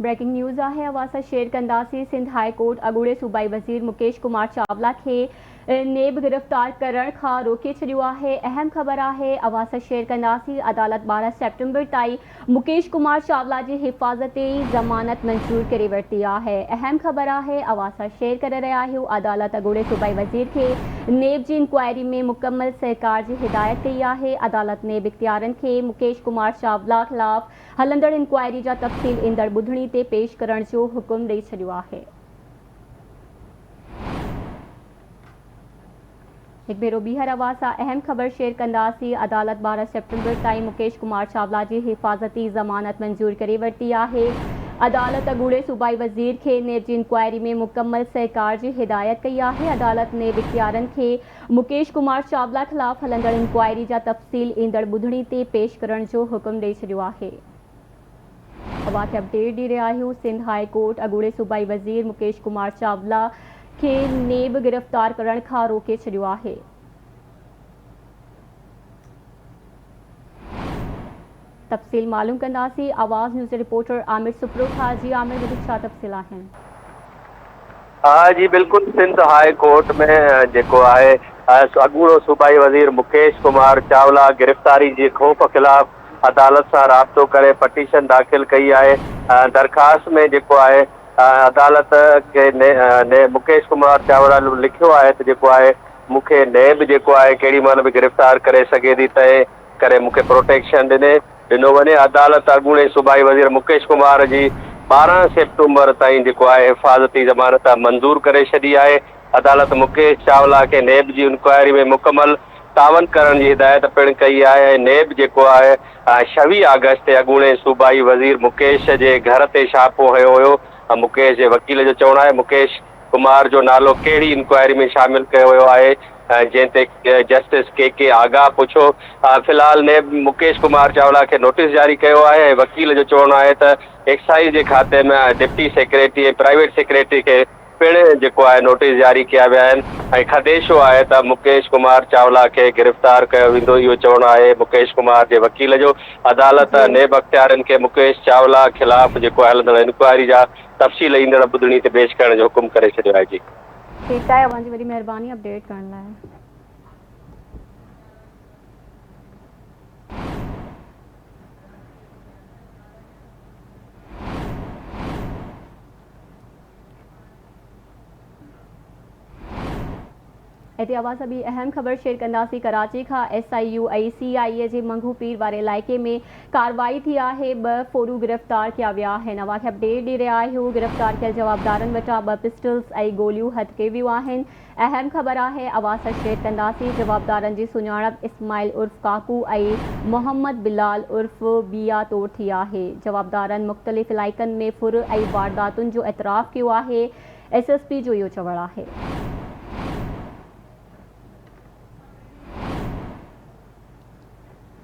Breaking news आहे अवासा share कंदासीं। Sindh high court अॻूणे सूबाई वज़ीर मुकेश कुमार चावला खे नेब गिरफ़्तार करण खां रोके छॾियो आहे। अहम ख़बर आहे अवासा शेयर कंदासीं। अदालत 12 सेप्टेम्बर ताईं मुकेश कुमार चावला जी हिफ़ाज़ती ज़मानत मंजूर करे वरिती आहे। अहम ख़बर आहे अवासा शेयर करे रहिया आहियूं। अदालत अॻूणे सूबाई वज़ीर खे नेब जी इंक्वायरी में मुकम्मल सहकार जी हिदायत कई आहे। अदालत नेब इख्तियारनि खे मुकेश कुमार चावला ख़िलाफ़ हलंदड़ इंक्वायरी जा तफ़सील ईंदड़ ॿुधणी ते पेश करण जो हुकुम ॾेई छॾियो आहे। एक भेरो ॿीहर अवासा अहम ख़बर शेयर कंदासीं। अदालत 12 सेप्टेम्बर ताईं मुकेश कुमार चावला जी हिफ़ाज़ती ज़मानत मंजूर करे वरिती आहे। अदालत अॻूणे सूबाई वज़ीर खे नेब जी इंक्वायरी में मुकम्मल सहकार जी हिदायत कई आहे। अदालत नेब इख्तियारनि खे मुकेश कुमार चावला ख़िलाफ़ हलंदड़ इंक्वायरी जा तफ़सील ईंदड़ ॿुधणी ते पेश करण जो हुकुम ॾेई छॾियो आहे। अवां खे अपडेट ॾेई रहिया आहियूं। सिंध हाई कोर्ट अॻूणे सूबाई वज़ीर मुकेश कुमार चावला खे नेब गिरफ़्तार करण खां रोके छॾियो आहे। तफ़सील मालूम कंदासीं। आवाज़ न्यूज़ रिपोर्टर आमिर सुप्रो खां। जी आमिर, वधीक छा तफ़सील आहिनि? हाँ जी बिल्कुल। सिंध हाई कोर्ट में जेको आहे अॻूणो सूबाई वज़ीर मुकेश कुमार चावला गिरफ़्तारी जी ख़ौफ़ ख़िलाफ़ अदालत सां राब्तो करे पटिशन दाख़िल कई आहे। दरख़्वास्त में जेको आहे अदालत खे मुकेश कुमार चावला लिखियो आहे त जेको आहे मूंखे नेब जेको आहे केॾी महिल बि गिरफ़्तार करे सघे थी, तंहिं करे मूंखे प्रोटेक्शन ॾिनो वञे। अदालत अॻूणे सूबाई वज़ीर मुकेश कुमार जी 12 सेप्टेम्बर ताईं जेको आहे हिफ़ाज़ती ज़मानत मंज़ूर करे छॾी आहे। अदालत मुकेश चावला खे नेब जी इंक्वायरी में मुकम्मल तावन करण जी हिदायत पिणु कई आहे। नेब जेको आहे 26 अगस्त ते अॻूणे सूबाई वज़ीर मुकेश जे घर ते छापो हयो हुयो। मुकेश जे वकील जो चवणु आहे मुकेश कुमार जो नालो कहिड़ी इंक्वायरी में शामिल कयो वियो आहे, जंहिं ते जस्टिस के आगाह पुछो। फ़िलहाल नेब मुकेश कुमार चावला खे नोटिस जारी कयो आहे। वकील जो चवणु आहे त एक्साइज़ जे खाते में डिप्टी सेक्रेटरी ऐं प्राइवेट सेक्रेटरी खे पिणु जेको आहे नोटिस जारी कया विया आहिनि ऐं ख़देशो आहे त मुकेश कुमार चावला खे गिरफ़्तार कयो वेंदो। इहो चवणु आहे मुकेश कुमार जे वकील जो। अदालत नेब अख़्तियारनि खे मुकेश चावला ख़िलाफ़ जेको आहे हलंदड़ इंक्वायरी जा तफ़सील ईंदड़ ॿुधणी ते पेश करण जो हुकुम करे छॾियो आहे। जी ठीकु आहे, अवां जी वॾी महिरबानी अपडेट करण लाइ। हिते अवां सभी अहम ख़बर शेयर कंदासीं। कराची खां SIU ऐं CIA जे मंगू पीर वारे इलाइक़े में कार्रवाई थी आहे। 2 फोरू गिरफ़्तार कया विया आहिनि। अवां खे अपडेट ॾेई रहिया आहियूं। गिरफ़्तार कयल जवाबदारनि वटां 2 पिस्टल्स ऐं गोलियूं हथ कयूं वियूं आहिनि। अहम ख़बर आहे अवां सां शेयर कंदासीं। जवाबदारनि जी सुञाणप इस्माइल उर्फ़ काकू ऐं मोहम्मद बिलाल उर्फ़ बिया तौर थी आहे। जवाबदारनि मुख़्तलिफ़ इलाइक़नि में फुर ऐं वारदातुनि जो एतराफ़ कयो आहे। SSP जो इहो चवणु आहे।